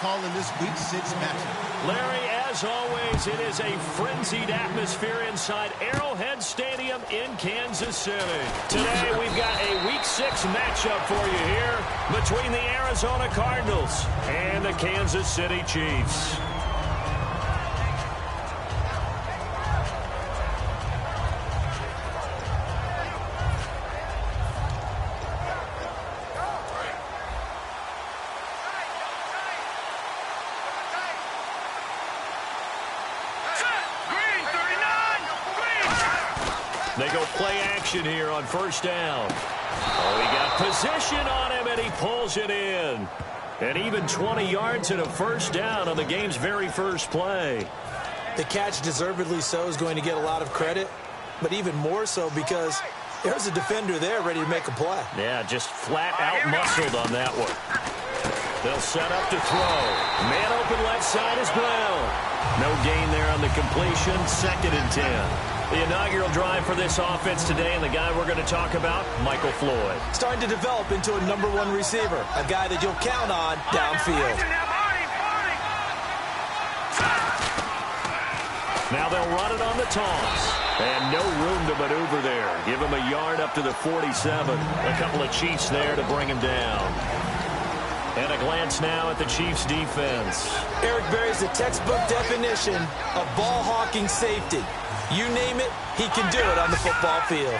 calling this Week 6 matchup. Larry, as always, it is a frenzied atmosphere inside Arrowhead Stadium in Kansas City. Today, we've got a Week 6 matchup for you here between the Arizona Cardinals and the Kansas City Chiefs. They go play action here on first down. Oh, he got position on him, and he pulls it in. And even 20 yards and a first down on the game's very first play. The catch, deservedly so, is going to get a lot of credit, but even more so because there's a defender there ready to make a play. Yeah, just flat out muscled on that one. They'll set up to throw. Man open left side is Brown. No gain there on the completion. 2nd and 10. The inaugural drive for this offense today, and the guy we're going to talk about, Michael Floyd. Starting to develop into a #1 receiver, a guy that you'll count on downfield. Now they'll run it on the toss. And no room to maneuver there. Give him a yard up to the 47. A couple of Chiefs there to bring him down. And a glance now at the Chiefs' defense. Eric Berry's the textbook definition of ball-hawking safety. You name it, he can do it on the football field.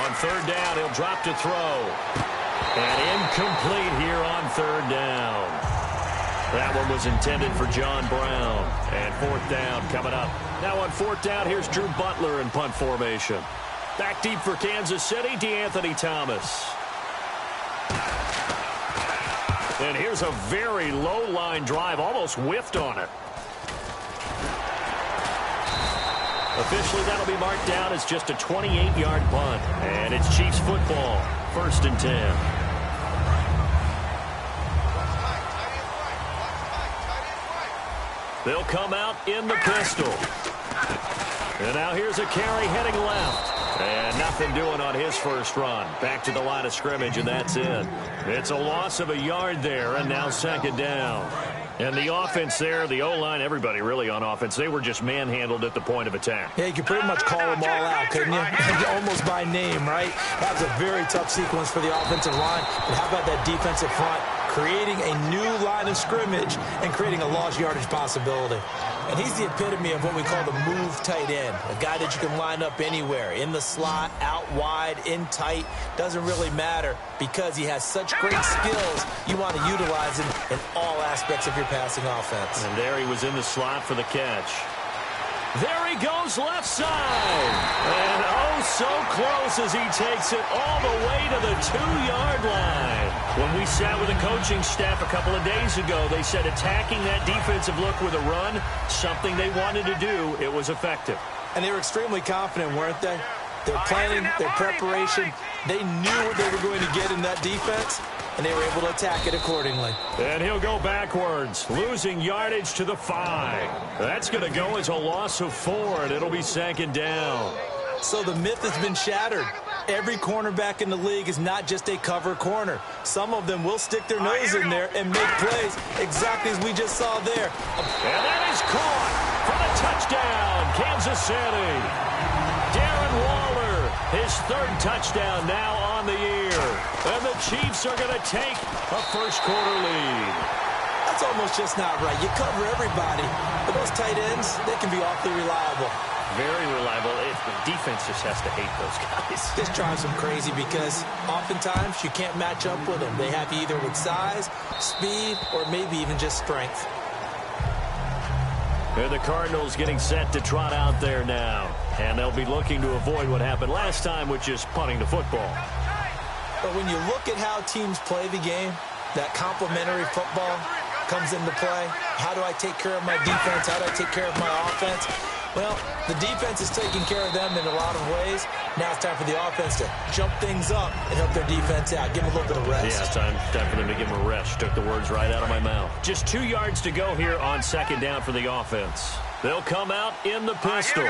On 3rd down, he'll drop to throw. And incomplete here on 3rd down. That one was intended for John Brown. And 4th down coming up. Now on 4th down, here's Drew Butler in punt formation. Back deep for Kansas City, DeAnthony Thomas. And here's a very low-line drive, almost whiffed on it. Officially, that'll be marked down as just a 28-yard punt. And it's Chiefs football, 1st and 10. They'll come out in the pistol. And now here's a carry heading left. And nothing doing on his first run. Back to the line of scrimmage, and that's it. It's a loss of a yard there, and now 2nd down. And the offense there, the O-line, everybody really on offense, they were just manhandled at the point of attack. Yeah, you could pretty much call them all out, couldn't you? Almost by name, right? That was a very tough sequence for the offensive line. But how about that defensive front? Creating a new line of scrimmage and creating a lost yardage possibility. And he's the epitome of what we call the move tight end. A guy that you can line up anywhere, in the slot, out wide, in tight. Doesn't really matter because he has such great skills. You want to utilize him in all aspects of your passing offense. And there he was in the slot for the catch. There he goes left side. And oh, so close as he takes it all the way to the 2-yard line. When we sat with the coaching staff a couple of days ago, they said attacking that defensive look with a run, something they wanted to do, it was effective. And they were extremely confident, weren't they? Their planning, their preparation, they knew what they were going to get in that defense, and they were able to attack it accordingly. And he'll go backwards, losing yardage to the 5. That's going to go as a loss of 4, and it'll be 2nd down. So the myth has been shattered. Every cornerback in the league is not just a cover corner. Some of them will stick their nose in there and make plays exactly as we just saw there. And that is caught for the touchdown, Kansas City. Darren Waller, his 3rd touchdown now on the year. And the Chiefs are going to take a first-quarter lead. That's almost just not right. You cover everybody, but those tight ends, they can be awfully reliable. Very reliable. The defense just has to hate those guys. This drives them crazy because oftentimes you can't match up with them. They have you either with size, speed, or maybe even just strength. And the Cardinals getting set to trot out there now. And they'll be looking to avoid what happened last time, which is punting the football. But when you look at how teams play the game, that complementary football comes into play. How do I take care of my defense? How do I take care of my offense? Well, the defense is taking care of them in a lot of ways. Now it's time for the offense to jump things up and help their defense out. Give them a little bit of rest. Yeah, it's time for them to give them a rest. Took the words right out of my mouth. Just 2 yards to go here on 2nd down for the offense. They'll come out in the pistol.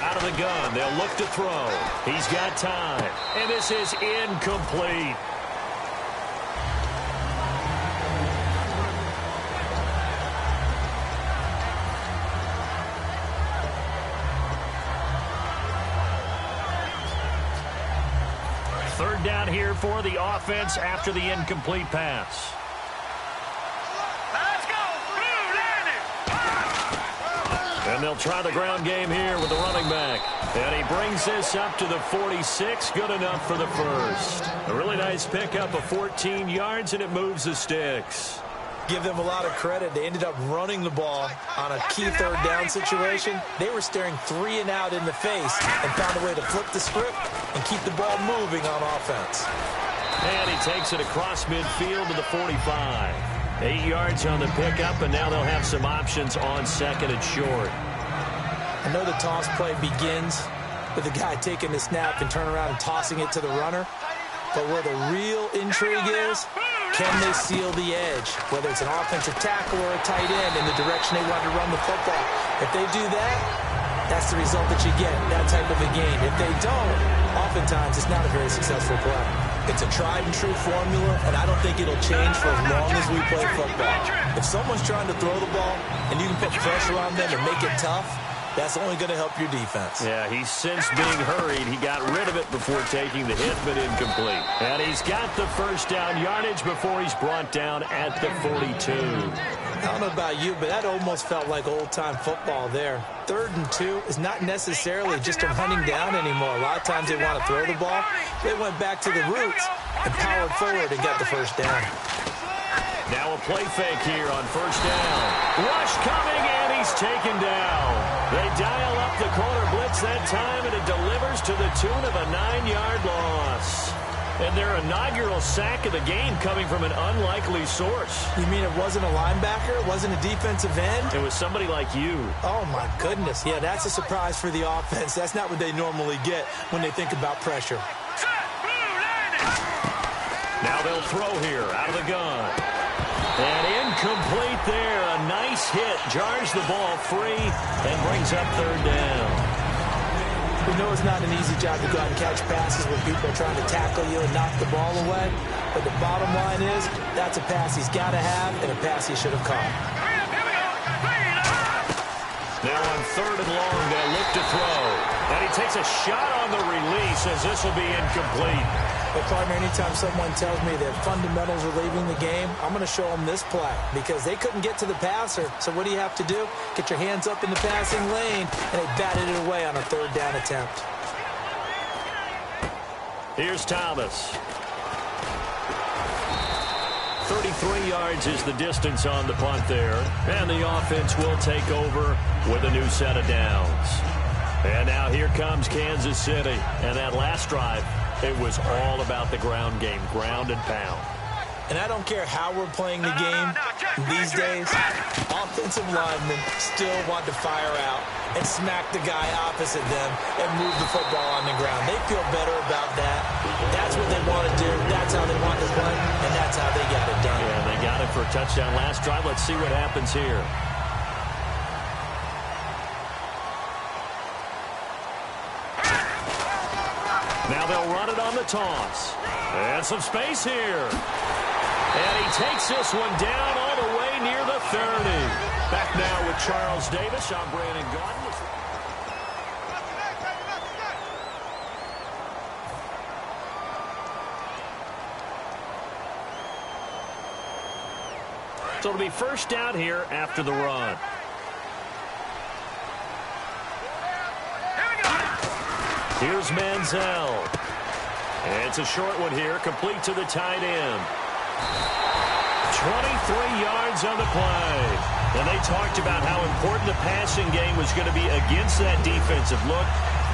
Out of the gun. They'll look to throw. He's got time. And this is incomplete. Third down here for the offense after the incomplete pass. Let's go. And they'll try the ground game here with the running back. And he brings this up to the 46. Good enough for the first. A really nice pickup of 14 yards, and it moves the sticks. Give them a lot of credit. They ended up running the ball on a key third down situation. They were staring 3 and out in the face and found a way to flip the script and keep the ball moving on offense. And he takes it across midfield to the 45. 8 yards on the pickup, and now they'll have some options on second and short. I know the toss play begins with the guy taking the snap and turn around and tossing it to the runner. But where the real intrigue is, can they seal the edge, whether it's an offensive tackle or a tight end in the direction they want to run the football? If they do that, that's the result that you get, that type of a game. If they don't, oftentimes it's not a very successful play. It's a tried and true formula, and I don't think it'll change for as long as we play football. If someone's trying to throw the ball and you can put pressure on them and make it tough, that's only going to help your defense. Yeah, he's since being hurried. He got rid of it before taking the hit, but incomplete. And he's got the first down yardage before he's brought down at the 42. I don't know about you, but that almost felt like old-time football there. 3rd and 2 is not necessarily just a running down anymore. A lot of times they want to throw the ball. They went back to the roots and powered forward and got the first down. Now a play fake here on first down. Rush coming, and he's taken down. They dial up the corner blitz that time, and it delivers to the tune of a 9-yard loss. And their inaugural sack of the game coming from an unlikely source. You mean it wasn't a linebacker? It wasn't a defensive end? It was somebody like you. Oh, my goodness. Yeah, that's a surprise for the offense. That's not what they normally get when they think about pressure. Now they'll throw here out of the gun. And incomplete there. A nice hit. Jars the ball free and brings up third down. We know it's not an easy job to go out and catch passes when people are trying to tackle you and knock the ball away. But the bottom line is that's a pass he's got to have and a pass he should have caught. Now on 3rd and long, they'll look to throw. And he takes a shot on the release as this will be incomplete. But, partner, anytime someone tells me that fundamentals are leaving the game, I'm going to show them this play because they couldn't get to the passer. So what do you have to do? Get your hands up in the passing lane, and they batted it away on a 3rd down attempt. Here's Thomas. 33 yards is the distance on the punt there. And the offense will take over with a new set of downs. And now here comes Kansas City. And that last drive, it was all about the ground game, ground and pound. And I don't care how we're playing the game these days, offensive linemen still want to fire out and smack the guy opposite them and move the football on the ground. They feel better about that. That's what they want to do. That's how they want to play, and that's how they got it done. Yeah, they got it for a touchdown last drive. Let's see what happens here. Now they'll run it on the toss. And some space here. And he takes this one down all the way near the 30. Back now with Charles Davis. I'm Brandon Gaudin. So it'll be first down here after the run. Here's Manziel. And it's a short one here, complete to the tight end. 23 yards on the play. And they talked about how important the passing game was going to be against that defensive look.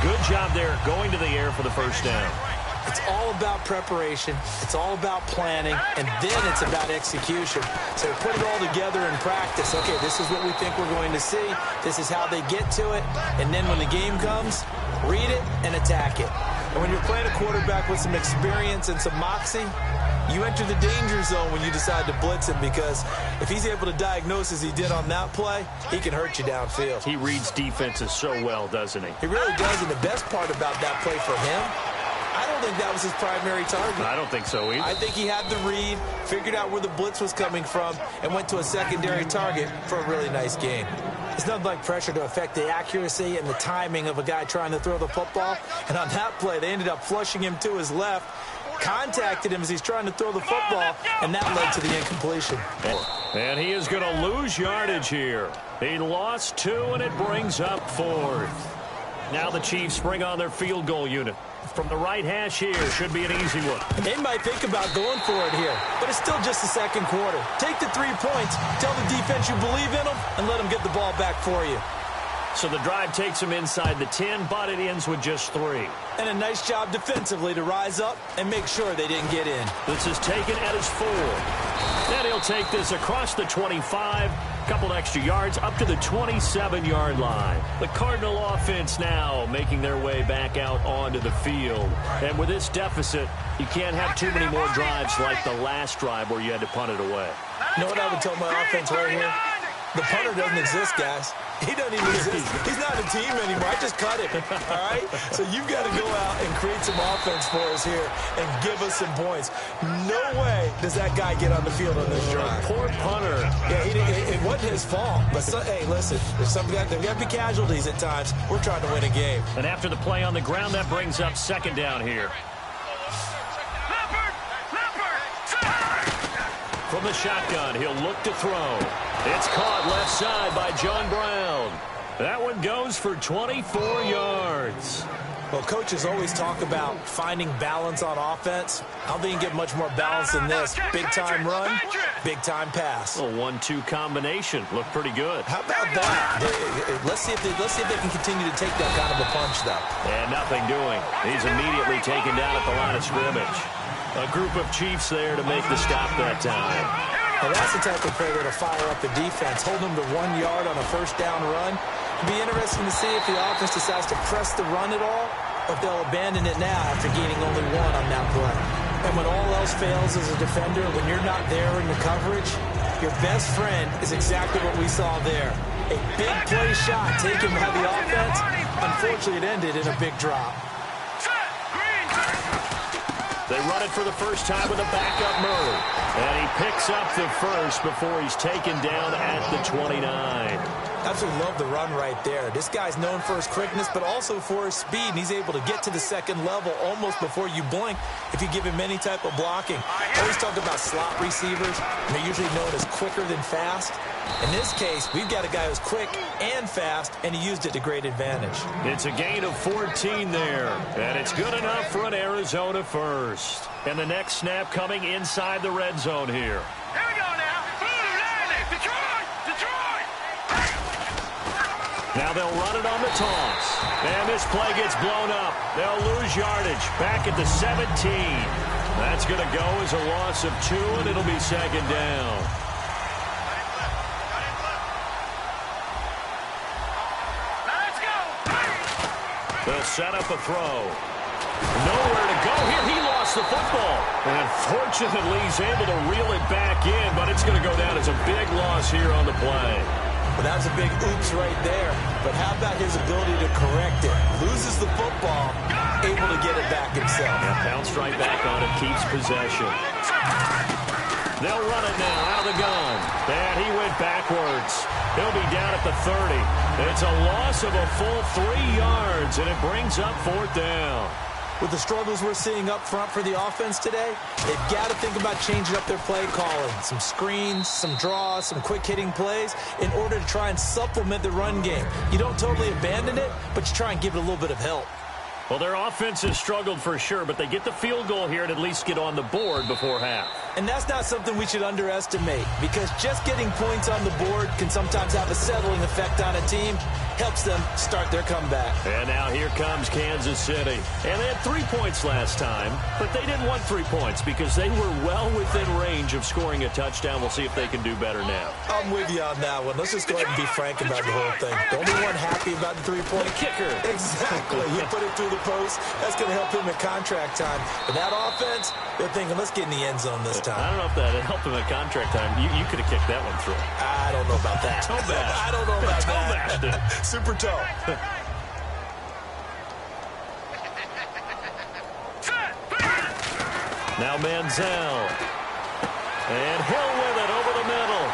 Good job there going to the air for the first down. It's all about preparation. It's all about planning. And then it's about execution. So put it all together in practice. Okay, this is what we think we're going to see. This is how they get to it. And then when the game comes, read it and attack it. And when you're playing a quarterback with some experience and some moxie, you enter the danger zone when you decide to blitz him, because if he's able to diagnose as he did on that play, he can hurt you downfield. He reads defenses so well, doesn't he? He really does, and the best part about that play for him, I don't think that was his primary target. I don't think so either. I think he had the read, figured out where the blitz was coming from, and went to a secondary target for a really nice game. It's nothing like pressure to affect the accuracy and the timing of a guy trying to throw the football. And on that play, they ended up flushing him to his left, contacted him as he's trying to throw the football, and that led to the incompletion. And he is going to lose yardage here. He lost 2, and it brings up 4th. Now the Chiefs bring on their field goal unit. From the right hash here, should be an easy one. They might think about going for it here, but it's still just the second quarter. Take the 3 points, tell the defense you believe in them, and let them get the ball back for you. So the drive takes him inside the 10, but it ends with just 3. And a nice job defensively to rise up and make sure they didn't get in. This is taken at his 4. Then he'll take this across the 25, couple extra yards up to the 27-yard line. The Cardinal offense now making their way back out onto the field. And with this deficit, you can't have too many more drives like the last drive where you had to punt it away. You know what I would tell my offense right here? The punter doesn't exist, guys. He doesn't even exist. He's not a team anymore. I just cut him, all right? So you've got to go out and create some offense for us here and give us some points. No way does that guy get on the field on this drive. Poor punter. Yeah, it wasn't his fault. But, hey, listen, there's got to be casualties at times. We're trying to win a game. And after the play on the ground, that brings up 2nd down here. From the shotgun, he'll look to throw. It's caught left side by John Brown. That one goes for 24 yards. Well, coaches always talk about finding balance on offense. I don't think you can get much more balance than this. Big-time run, big-time pass. A 1-2 combination. Looked pretty good. How about that? Let's see if they can continue to take that kind of a punch, though. And nothing doing. He's immediately taken down at the line of scrimmage. A group of Chiefs there to make the stop that time. And that's the type of play that'll fire up the defense. Hold them to 1 yard on a first down run. It'll be interesting to see if the offense decides to press the run at all, or if they'll abandon it now after gaining only 1 on that play. And when all else fails as a defender, when you're not there in the coverage, your best friend is exactly what we saw there. A big play shot taken by the offense. Unfortunately, it ended in a big drop. They run it for the first time with a backup Murray. And he picks up the first before he's taken down at the 29. Absolutely love the run right there. This guy's known for his quickness, but also for his speed, and he's able to get to the second level almost before you blink if you give him any type of blocking. I always talk about slot receivers, and they're usually known as quicker than fast. In this case, we've got a guy who's quick and fast, and he used it to great advantage. It's a gain of 14 there, and it's good enough for an Arizona first. And the next snap coming inside the red zone here. Here we go now. Detroit! Now they'll run it on the toss. And this play gets blown up. They'll lose yardage back at the 17. That's going to go as a loss of 2, and it'll be 2nd down. Let's go. They'll set up a throw. Nowhere to go here. He lost the football. And fortunately, he's able to reel it back in, but it's going to go down as a big loss here on the play. Well, that was a big oops right there. But how about his ability to correct it? Loses the football, able to get it back himself. Yeah, bounced right back on it, keeps possession. They'll run it now out of the gun. And he went backwards. He'll be down at the 30. It's a loss of a full 3 yards, and it brings up 4th down. With the struggles we're seeing up front for the offense today, they've got to think about changing up their play calling. Some screens, some draws, some quick-hitting plays in order to try and supplement the run game. You don't totally abandon it, but you try and give it a little bit of help. Well, their offense has struggled for sure, but they get the field goal here and at least get on the board before half. And that's not something we should underestimate, because just getting points on the board can sometimes have a settling effect on a team. Helps them start their comeback. And now here comes Kansas City. And they had 3 points last time, but they didn't want 3 points because they were well within range of scoring a touchdown. We'll see if they can do better now. I'm with you on that one. Let's just go ahead and be frank about the whole thing. The only one happy about the 3-point kicker. Exactly. He put it through the post. That's going to help him in contract time. But that offense, they're thinking, let's get in the end zone this time. I don't know if that helped him in contract time. You could have kicked that one through. I don't know about that. Toe bash. I don't know about toe that. bashed. Super toe. Now Manziel. And Hill with it over the middle.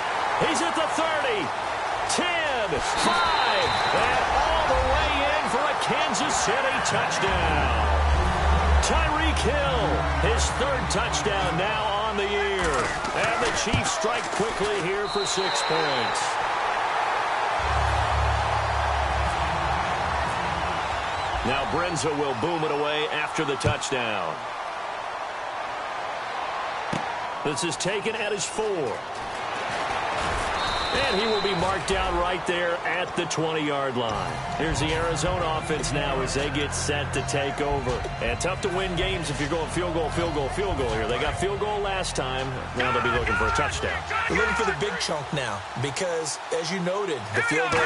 He's at the 30. 10, 5, and all the way in for a Kansas City touchdown. Tyreek Hill, his third touchdown now on the year. And the Chiefs strike quickly here for 6 points. Now Brenza will boom it away after the touchdown. This is taken at his 4. And he will be marked down right there at the 20-yard line. Here's the Arizona offense now as they get set to take over. And tough to win games if you're going field goal, field goal, field goal here. They got field goal last time. Now they'll be looking for a touchdown. They're looking for the big chunk now because, as you noted, the field goal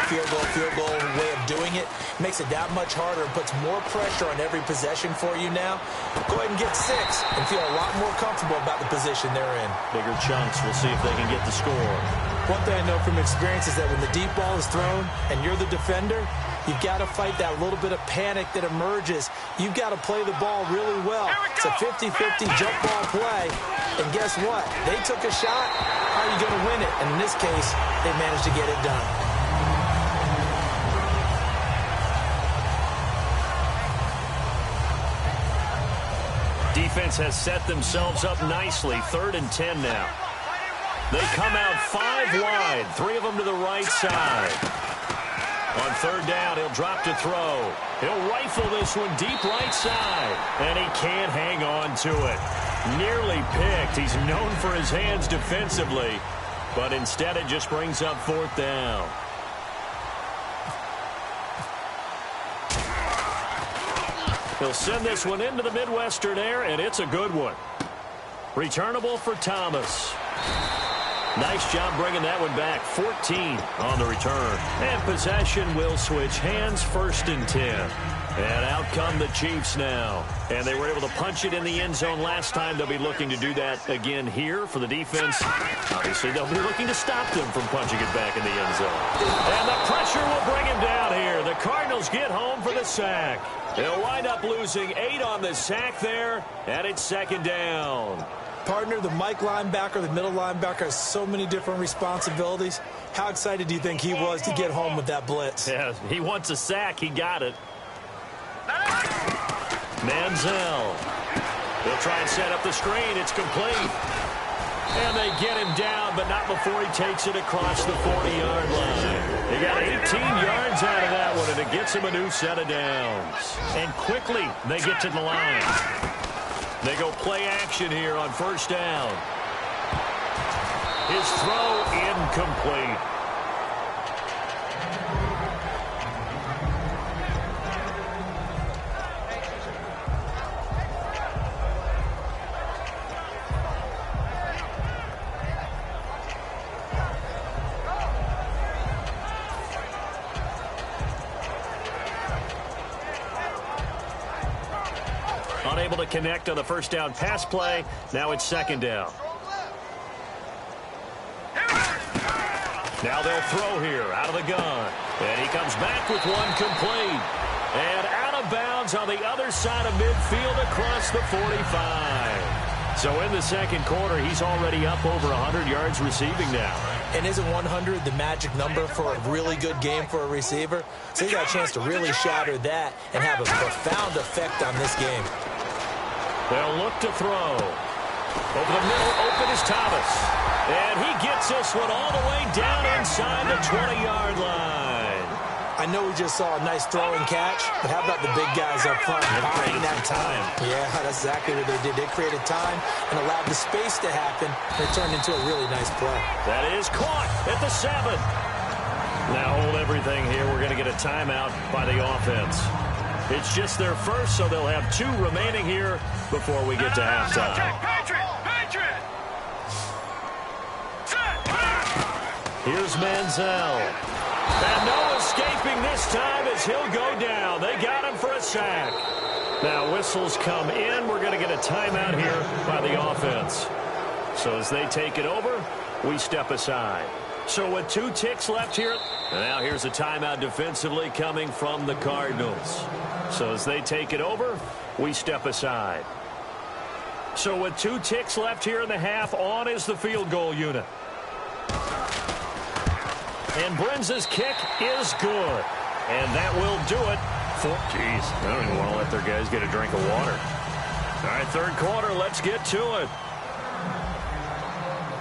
way of doing it makes it that much harder and puts more pressure on every possession for you now. Go ahead and get 6 and feel a lot more comfortable about the position they're in. Bigger chunks. We'll see if they can get the score. One thing I know from experience is that when the deep ball is thrown and you're the defender, you've got to fight that little bit of panic that emerges. You've got to play the ball really well. It's a 50-50 jump ball play. And guess what? They took a shot. How are you going to win it? And in this case, they managed to get it done. Defense has set themselves up nicely. 3rd and 10 now. They come out 5 wide, 3 of them to the right side. On 3rd down, he'll drop to throw. He'll rifle this one deep right side, and he can't hang on to it. Nearly picked. He's known for his hands defensively, but instead it just brings up 4th down. He'll send this one into the Midwestern air, and it's a good one. Returnable for Thomas. Nice job bringing that one back. 14 on the return. And possession will switch hands. 1st and 10. And out come the Chiefs now. And they were able to punch it in the end zone last time. They'll be looking to do that again here for the defense. Obviously, they'll be looking to stop them from punching it back in the end zone. And the pressure will bring him down here. The Cardinals get home for the sack. They'll wind up losing 8 on the sack there. And it's 2nd down. Partner, the Mike linebacker, the middle linebacker has so many different responsibilities. How excited do you think he was to get home with that blitz? Yeah, he wants a sack. He got it. Manziel. He'll try and set up the screen. It's complete. And they get him down, but not before he takes it across the 40-yard line. They got 18 yards out of that one, and it gets him a new set of downs. And quickly, they get to the line. They go play action here on 1st down. His throw incomplete. Unable to connect on the 1st down pass play. Now it's 2nd down. Now they'll throw here out of the gun. And he comes back with one complete. And out of bounds on the other side of midfield across the 45. So in the 2nd quarter, he's already up over 100 yards receiving now. And isn't 100 the magic number for a really good game for a receiver? So he got a chance to really shatter that and have a profound effect on this game. They'll look to throw. Over the middle, open is Thomas. And he gets this one all the way down inside the 20-yard line. I know we just saw a nice throw and catch, but how about the big guys up front buying that time? Yeah, that's exactly what they did. They created time and allowed the space to happen, and it turned into a really nice play. That is caught at the 7. Now hold everything here. We're going to get a timeout by the offense. It's just their first, so they'll have 2 remaining here before we get to halftime. Here's Manziel. And no escaping this time as he'll go down. They got him for a sack. Now whistles come in. We're going to get a timeout here by the offense. So as they take it over, we step aside. So with 2 ticks left here, now here's a timeout defensively coming from the Cardinals. So as they take it over, we step aside. So with 2 ticks left here in the half, on is the field goal unit. And Brenza's kick is good. And that will do it. Jeez, I don't even want to let their guys get a drink of water. All right, third quarter, let's get to it.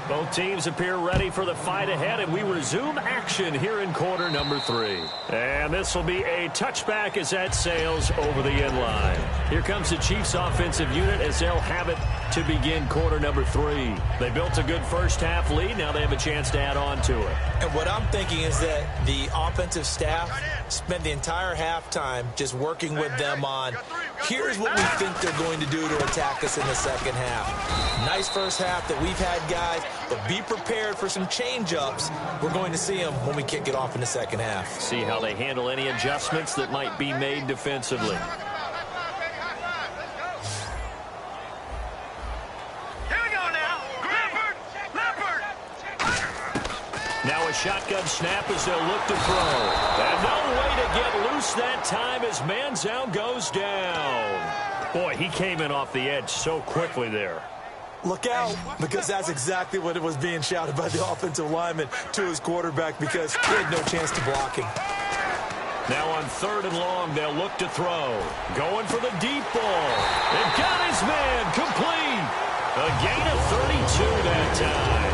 Both teams appear ready for the fight ahead, and we resume action here in quarter number 3. And this will be a touchback as that sails over the end line. Here comes the Chiefs offensive unit as they'll have it to begin quarter number 3. They built a good first half lead. Now they have a chance to add on to it. And what I'm thinking is that the offensive staff spent the entire halftime just working with them on, here's what we think they're going to do to attack us in the second half. Nice first half that we've had, guys, but be prepared for some change-ups. We're going to see them when we kick it off in the second half. See how they handle any adjustments that might be made defensively. Now a shotgun snap as they'll look to throw. And no way to get loose that time as Manziel goes down. Boy, he came in off the edge so quickly there. Look out, because that's exactly what it was being shouted by the offensive lineman to his quarterback, because he had no chance to block him. Now on 3rd and long, they'll look to throw. Going for the deep ball. They've got his man complete. A gain of 32 that time.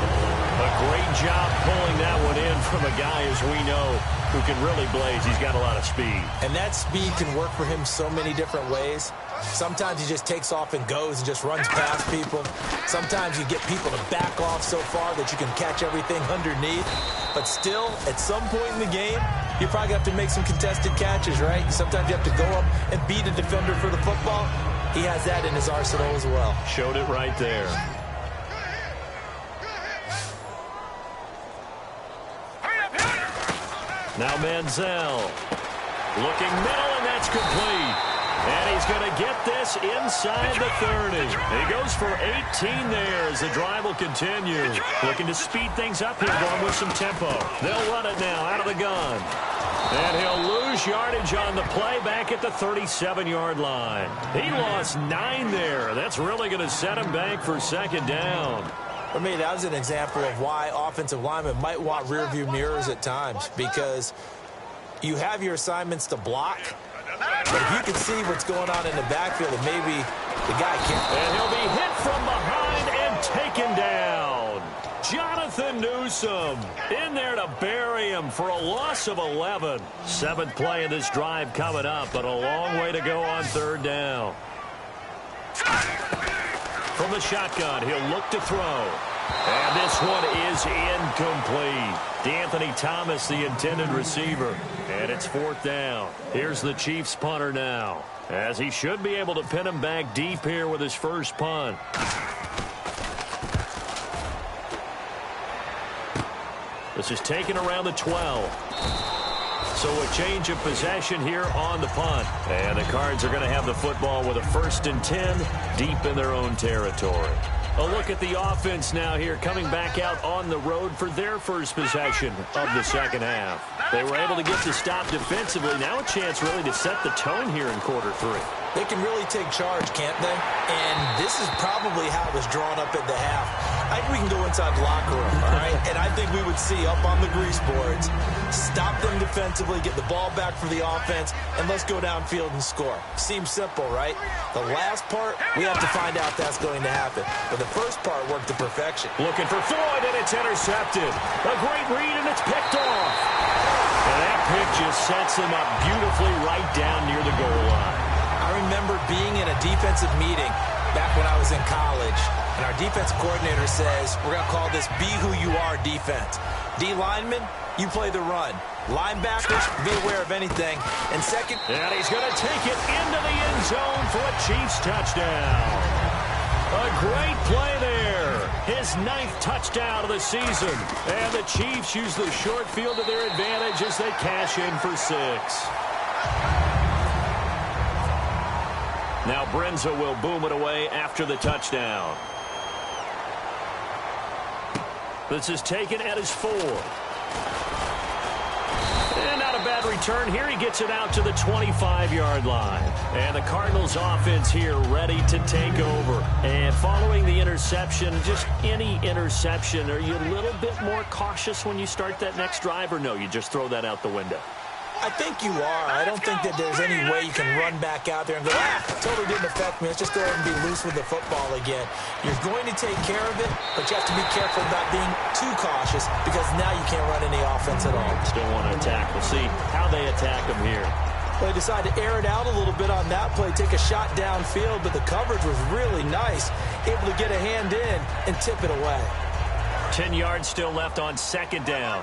A great job pulling that one in from a guy, as we know, who can really blaze. He's got a lot of speed. And that speed can work for him so many different ways. Sometimes he just takes off and goes and just runs past people. Sometimes you get people to back off so far that you can catch everything underneath. But still, at some point in the game, you probably have to make some contested catches, right? Sometimes you have to go up and beat a defender for the football. He has that in his arsenal as well. Showed it right there. Now Manziel looking middle, and that's complete. And he's going to get this inside the 30. He goes for 18 there as the drive will continue. Looking to speed things up here, going with some tempo. They'll run it now out of the gun. And he'll lose yardage on the play back at the 37-yard line. He lost 9 there. That's really going to set him back for second down. For me, that was an example of why offensive linemen might want rearview mirrors at times, because you have your assignments to block, but if you can see what's going on in the backfield, and maybe the guy can't. And he'll be hit from behind and taken down. Jonathan Newsom in there to bury him for a loss of 11. 7th play of this drive coming up, but a long way to go on 3rd down. From the shotgun, he'll look to throw. And this one is incomplete. D'Anthony Thomas, the intended receiver. And it's 4th down. Here's the Chiefs punter now, as he should be able to pin him back deep here with his first punt. This is taken around the 12. So a change of possession here on the punt. And the Cards are going to have the football with a 1st and 10 deep in their own territory. A look at the offense now here, coming back out on the road for their first possession of the second half. They were able to get the stop defensively. Now a chance really to set the tone here in quarter 3. They can really take charge, can't they? And this is probably how it was drawn up at the half. I think we can go inside the locker room, all right? And I think we would see up on the grease boards, stop them defensively, get the ball back for the offense, and let's go downfield and score. Seems simple, right? The last part, we have to find out that's going to happen. But the first part worked to perfection. Looking for Floyd, and it's intercepted. A great read, and it's picked off. And that pick just sets them up beautifully right down near the goal line. I remember being in a defensive meeting back when I was in college, and our defensive coordinator says, we're going to call this Be Who You Are defense. D linemen, you play the run. Linebackers, be aware of anything. And second, and he's going to take it into the end zone for a Chiefs touchdown. A great play there. His 9th touchdown of the season. And the Chiefs use the short field to their advantage as they cash in for 6. Now Brenza will boom it away after the touchdown. This is taken at his 4. And not a bad return here. He gets it out to the 25-yard line. And the Cardinals offense here ready to take over. And following the interception, just any interception, are you a little bit more cautious when you start that next drive, or no, you just throw that out the window? I think you are. I don't think that there's any way you can run back out there and go, totally didn't affect me. Let's just go ahead and be loose with the football again. You're going to take care of it, but you have to be careful about being too cautious because now you can't run any offense at all. Still want to attack. We'll see how they attack them here. Well, they decided to air it out a little bit on that play, take a shot downfield, but the coverage was really nice, able to get a hand in and tip it away. 10 yards still left on second down.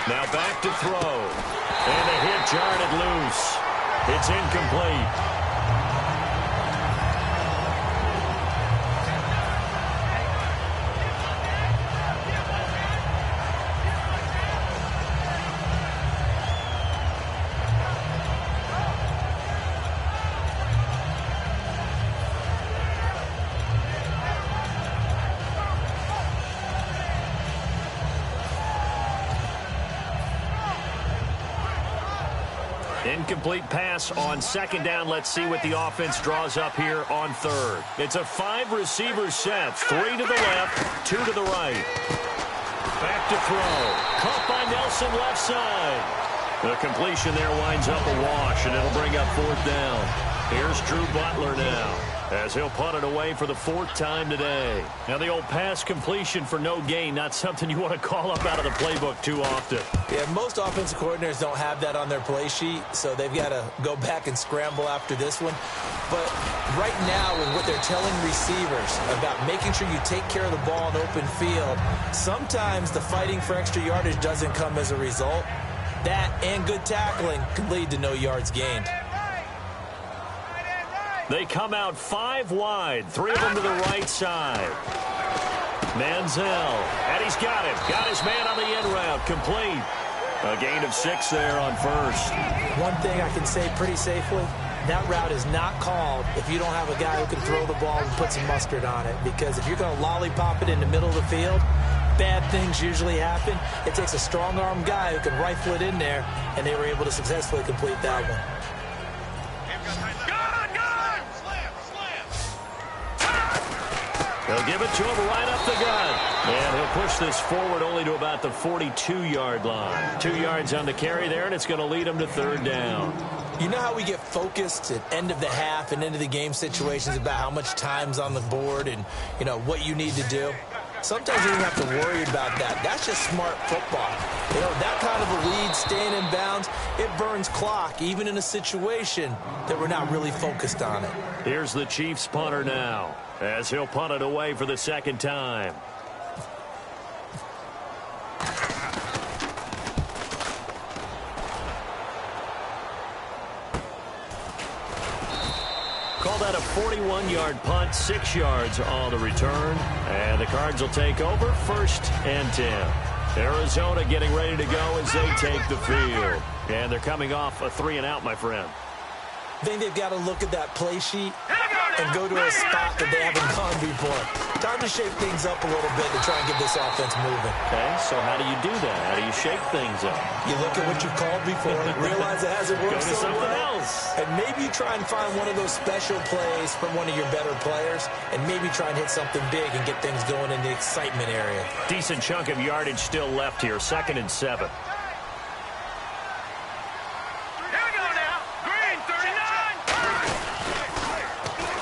Now back to throw. And a hit jarred loose. It's incomplete. Incomplete pass on second down. Let's see what the offense draws up here on third. It's a 5-receiver set. 3 to the left, 2 to the right. Back to throw. Caught by Nelson left side. The completion there winds up a wash, and it'll bring up 4th down. Here's Drew Butler now, as he'll punt it away for the 4th time today. Now the old pass completion for no gain, not something you want to call up out of the playbook too often. Yeah, most offensive coordinators don't have that on their play sheet, so they've got to go back and scramble after this one. But right now, with what they're telling receivers about making sure you take care of the ball in open field, sometimes the fighting for extra yardage doesn't come as a result. That and good tackling can lead to no yards gained. They come out 5 wide, 3 of them to the right side. Manziel, and he's got it. Got his man on the end route, complete. A gain of 6 there on first. One thing I can say pretty safely, that route is not called if you don't have a guy who can throw the ball and put some mustard on it. Because if you're going to lollipop it in the middle of the field, bad things usually happen. It takes a strong-arm guy who can rifle it in there, and they were able to successfully complete that one. They'll give it to him right up the gut. And he'll push this forward only to about the 42-yard line. 2 yards on the carry there, and it's going to lead him to 3rd down. You know how we get focused at end of the half and into the game situations about how much time's on the board and, you know, what you need to do? Sometimes you don't have to worry about that. That's just smart football. You know, that kind of a lead, staying in bounds, it burns clock, even in a situation that we're not really focused on it. Here's the Chiefs punter now, as he'll punt it away for the 2nd time. Call that a 41-yard punt, 6 yards on the return. And the Cards will take over 1st and 10. Arizona getting ready to go as they take the field. And they're coming off a 3-and-out, my friend. I think they've got to look at that play sheet and go to a spot that they haven't gone before. Time to shake things up a little bit to try and get this offense moving. Okay, so how do you do that? How do you shake things up? You look at what you've called before, realize it hasn't worked so well, else. and maybe try and find one of those special plays from one of your better players, and maybe try and hit something big and get things going in the excitement area. Decent chunk of yardage still left here, 2nd and 7.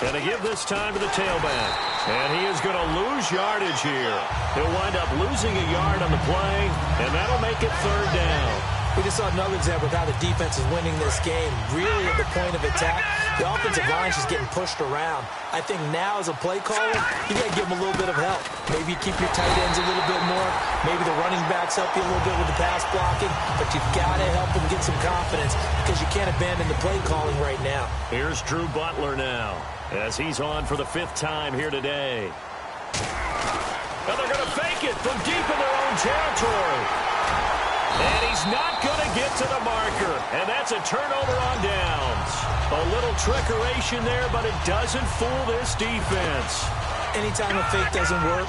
And they give this time to the tailback. And he is going to lose yardage here. He'll wind up losing a yard on the play, and that'll make it 3rd down. We just saw another example of how the defense is winning this game. Really at the point of attack, the offensive line is just getting pushed around. I think now as a play caller, you got to give them a little bit of help. Maybe keep your tight ends a little bit more. Maybe the running backs help you a little bit with the pass blocking. But you've got to help them get some confidence because you can't abandon the play calling right now. Here's Drew Butler now, as he's on for the 5th time here today. And they're going to fake it from deep in their own territory. And he's not going to get to the marker. And that's a turnover on downs. A little trickeration there, but it doesn't fool this defense. Anytime a fake doesn't work,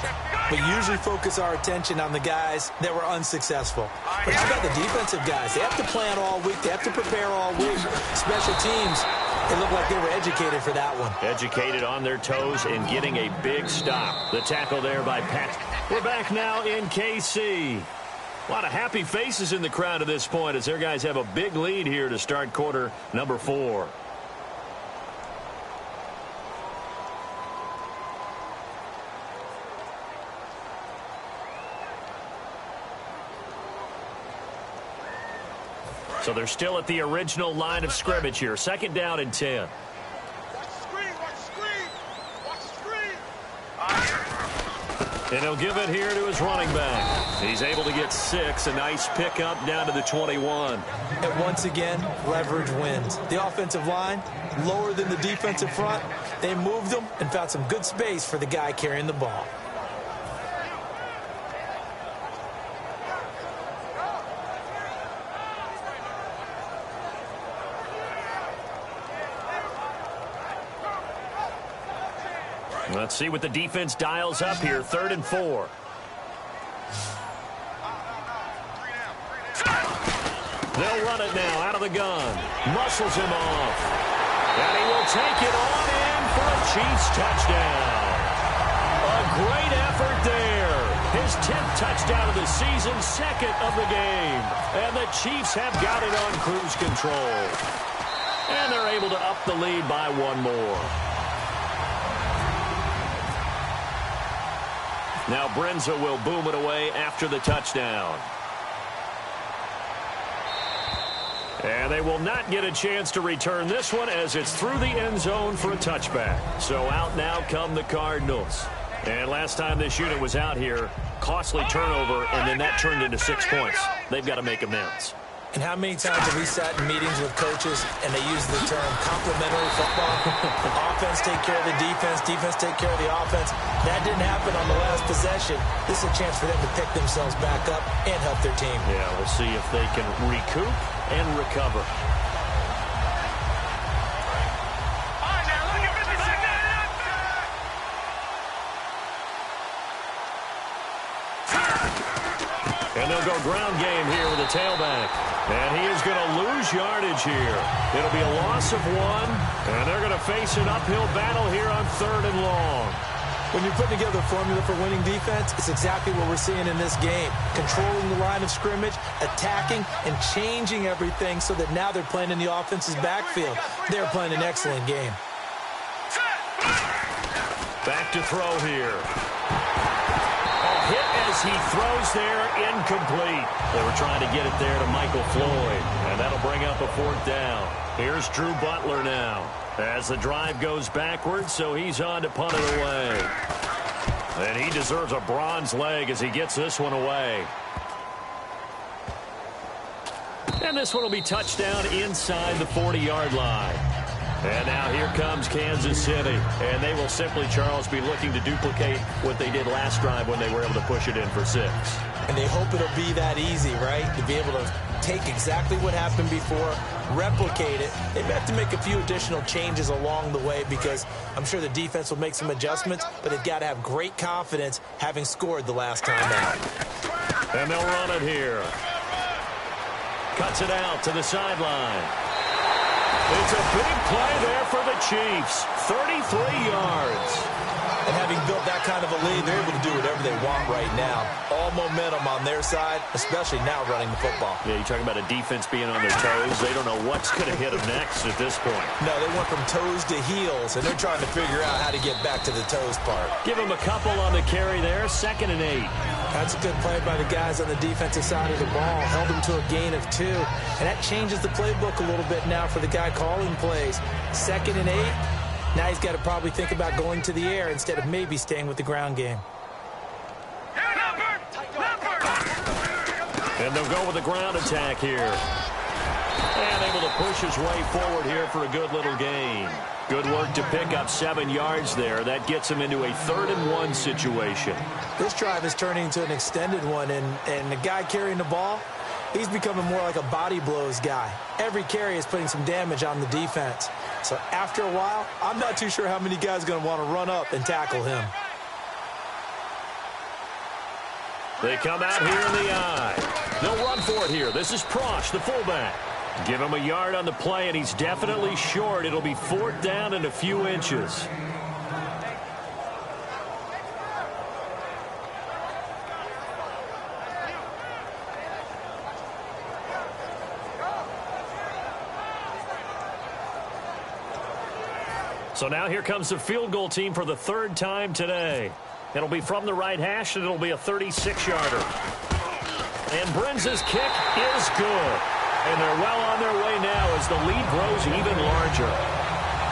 we usually focus our attention on the guys that were unsuccessful. But how about the defensive guys? They have to plan all week. They have to prepare all week. Special teams, it looked like they were educated for that one. Educated on their toes and getting a big stop. The tackle there by Pat. We're back now in KC. A lot of happy faces in the crowd at this point as their guys have a big lead here to start quarter number 4. So they're still at the original line of scrimmage here. Second down and 10. And he'll give it here to his running back. He's able to get 6. A nice pickup down to the 21. And once again, leverage wins. The offensive line, lower than the defensive front. They moved them and found some good space for the guy carrying the ball. Let's see what the defense dials up here. 3rd and 4. They'll run it now out of the gun. Muscles him off. And he will take it on in for a Chiefs touchdown. A great effort there. His 10th touchdown of the season, 2nd of the game. And the Chiefs have got it on cruise control. And they're able to up the lead by 1 more. Now Brenza will boom it away after the touchdown. And they will not get a chance to return this one as it's through the end zone for a touchback. So out now come the Cardinals. And last time this unit was out here, costly turnover, and then that turned into 6 points. They've got to make amends. And how many times have we sat in meetings with coaches and they use the term complementary football? Offense take care of the defense, defense take care of the offense. That didn't happen on the last possession. This is a chance for them to pick themselves back up and help their team. Yeah, we'll see if they can recoup and recover. And they'll go ground game here with a tailback. And he is going to lose yardage here. It'll be a loss of 1. And they're going to face an uphill battle here on 3rd and long. When you're putting together a formula for winning defense, it's exactly what we're seeing in this game. Controlling the line of scrimmage, attacking, and changing everything so that now they're playing in the offense's backfield. They're playing an excellent game. Back to throw here. Hit as he throws there, incomplete. They were trying to get it there to Michael Floyd, and that'll bring up a 4th down. Here's Drew Butler now as the drive goes backwards, so he's on to punt it away. And he deserves a bronze leg as he gets this one away. And this one will be touchdown inside the 40-yard line. And now here comes Kansas City. And they will simply, Charles, be looking to duplicate what they did last drive when they were able to push it in for 6. And they hope it'll be that easy, right? To be able to take exactly what happened before, replicate it. They have to make a few additional changes along the way because I'm sure the defense will make some adjustments, but they've got to have great confidence having scored the last time out. And they'll run it here. Cuts it out to the sideline. It's a big play there for the Chiefs. 33 yards. And having built that kind of a lead, they're able to do whatever they want right now. All momentum on their side, especially now running the football. Yeah, you're talking about a defense being on their toes. They don't know what's going to hit them next at this point. No, they went from toes to heels, and they're trying to figure out how to get back to the toes part. Give them a couple on the carry there. 2nd and 8. That's a good play by the guys on the defensive side of the ball. Held them to a gain of 2. And that changes the playbook a little bit now for the guy calling plays. 2nd and 8. Now he's got to probably think about going to the air instead of maybe staying with the ground game. And they'll go with the ground attack here. And able to push his way forward here for a good little gain. Good work to pick up 7 yards there. That gets him into a 3rd-and-1 situation. This drive is turning into an extended one, and the guy carrying the ball, he's becoming more like a body blows guy. Every carry is putting some damage on the defense. So after a while, I'm not too sure how many guys are going to want to run up and tackle him. They come out here in the eye. They'll run for it here. This is Prosch, the fullback. Give him a yard on the play, and he's definitely short. It'll be 4th down and a few inches. So now here comes the field goal team for the 3rd time today. It'll be from the right hash, and it'll be a 36-yarder. And Brenza's kick is good. And they're well on their way now as the lead grows even larger.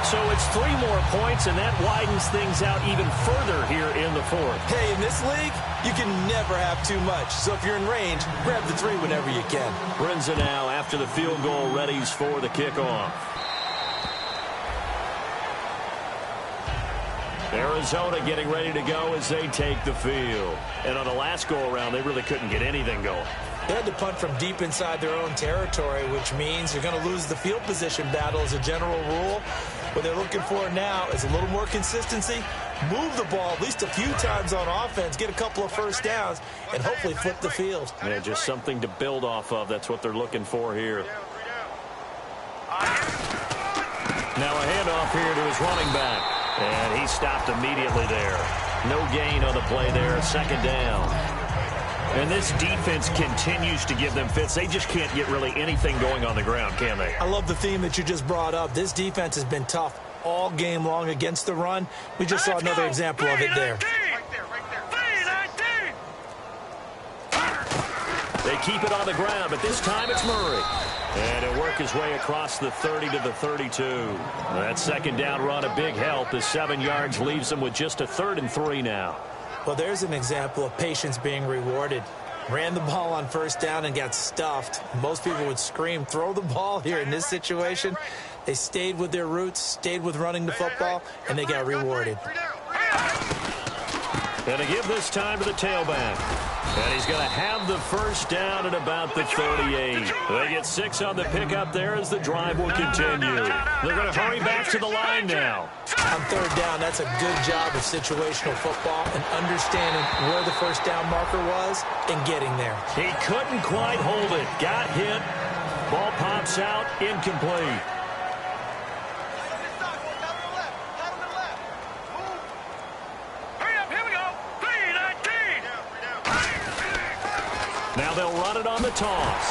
So it's 3 more points, and that widens things out even further here in the 4th. Hey, in this league, you can never have too much. So if you're in range, grab the 3 whenever you can. Brenza now, after the field goal, readies for the kickoff. Arizona getting ready to go as they take the field. And on the last go-around, they really couldn't get anything going. They had to punt from deep inside their own territory, which means you're going to lose the field position battle as a general rule. What they're looking for now is a little more consistency, move the ball at least a few times on offense, get a couple of first downs, and hopefully flip the field. Yeah, just something to build off of. That's what they're looking for here. Now a handoff here to his running back. And he stopped immediately there. No gain on the play there. 2nd down. And this defense continues to give them fits. They just can't get really anything going on the ground, can they? I love the theme that you just brought up. This defense has been tough all game long against the run. We just saw another example of it there. They keep it on the ground, but this time it's Murray. And he'll work his way across the 30 to the 32. That 2nd down run, a big help. The 7 yards leaves him with just a 3rd and 3 now. Well, there's an example of patience being rewarded. Ran the ball on 1st down and got stuffed. Most people would scream, throw the ball here in this situation. They stayed with their roots, stayed with running the football, and they got rewarded. And to give this time to the tailback. And he's going to have the 1st down at about the 38. They get 6 on the pickup there as the drive will continue. They're going to hurry back to the line now. On 3rd down, that's a good job of situational football and understanding where the 1st down marker was and getting there. He couldn't quite hold it. Got hit. Ball pops out. Incomplete. Now they'll run it on the toss.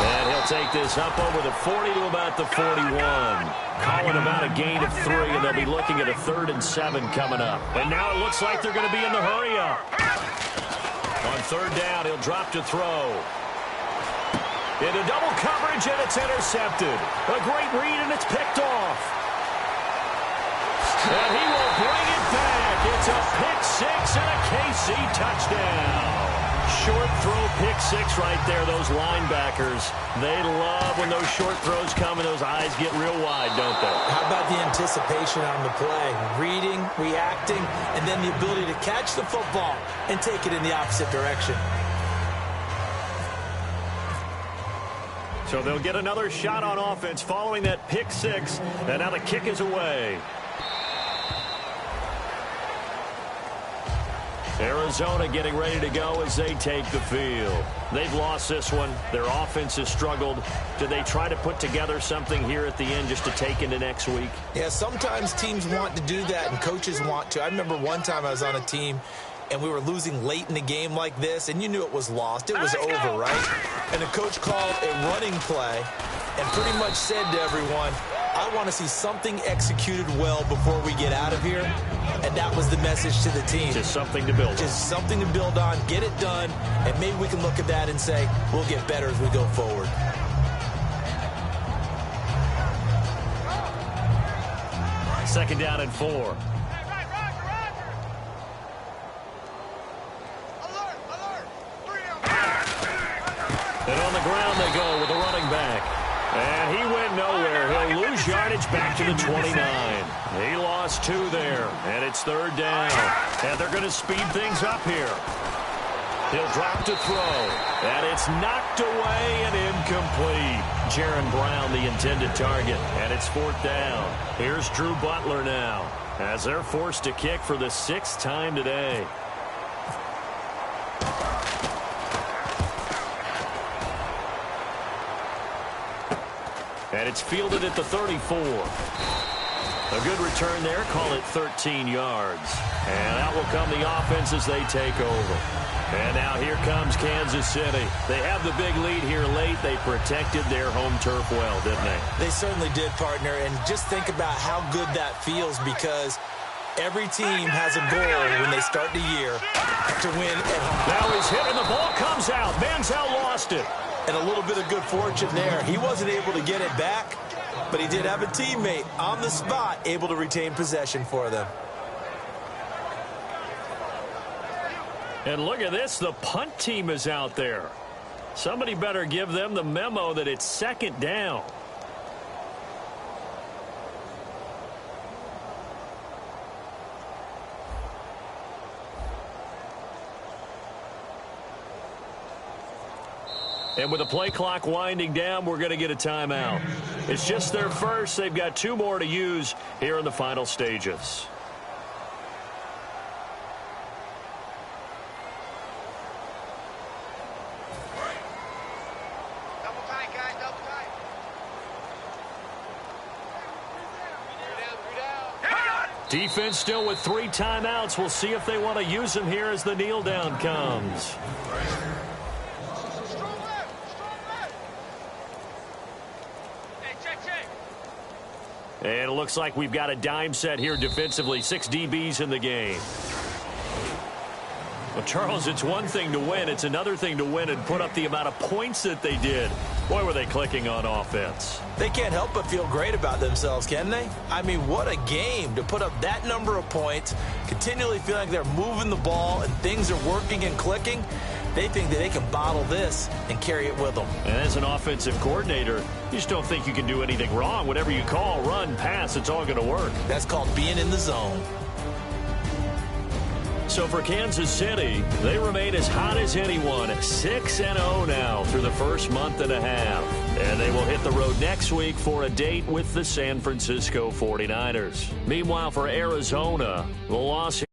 And he'll take this up over the 40 to about the 41. Calling about a gain of 3, and they'll be looking at a 3rd and 7 coming up. And now it looks like they're going to be in the hurry-up. On 3rd down, he'll drop to throw. Into double coverage, and it's intercepted. A great read, and it's picked off. And he will bring it back. It's a pick 6 and a KC touchdown. Short throw pick 6 right there. Those linebackers, they love when those short throws come and those eyes get real wide, don't they? How about the anticipation on the play? Reading, reacting, and then the ability to catch the football and take it in the opposite direction. So they'll get another shot on offense following that pick 6, and now the kick is away. Arizona getting ready to go as they take the field. They've lost this one. Their offense has struggled. Do they try to put together something here at the end just to take into next week? Yeah, sometimes teams want to do that and coaches want to. I remember one time I was on a team and we were losing late in the game like this, and you knew it was lost. It was over, right? And the coach called a running play and pretty much said to everyone, I want to see something executed well before we get out of here. And that was the message to the team. Just something to build on. Just something to build on, get it done, and maybe we can look at that and say, we'll get better as we go forward. Second down and 4. And on the ground they go with a running back. And he went nowhere. He'll lose yardage back to the 29. He lost 2 there, and it's 3rd down. And they're going to speed things up here. He'll drop to throw, and it's knocked away and incomplete. Jaron Brown, the intended target, and it's 4th down. Here's Drew Butler now, as they're forced to kick for the 6th time today. And it's fielded at the 34. A good return there. Call it 13 yards. And out will come the offense as they take over. And now here comes Kansas City. They have the big lead here late. They protected their home turf well, didn't they? They certainly did, partner. And just think about how good that feels, because every team has a goal when they start the year to win at home. Now he's hit and the ball comes out. Manziel lost it. And a little bit of good fortune there. He wasn't able to get it back, but he did have a teammate on the spot able to retain possession for them. And look at this. The punt team is out there. Somebody better give them the memo that it's 2nd down. And with the play clock winding down, we're going to get a timeout. It's just their first. They've got 2 more to use here in the final stages. Double tight, guys, double tight. 3 down. Defense still with 3 timeouts. We'll see if they want to use them here as the kneel down comes. And it looks like we've got a dime set here defensively. 6 DBs in the game. Well, Charles, it's one thing to win. It's another thing to win and put up the amount of points that they did. Boy, were they clicking on offense. They can't help but feel great about themselves, can they? I mean, what a game to put up that number of points, continually feeling like they're moving the ball and things are working and clicking. They think that they can bottle this and carry it with them. And as an offensive coordinator, you just don't think you can do anything wrong. Whatever you call, run, pass, it's all going to work. That's called being in the zone. So for Kansas City, they remain as hot as anyone at 6-0 now through the first month and a half. And they will hit the road next week for a date with the San Francisco 49ers. Meanwhile, for Arizona, the loss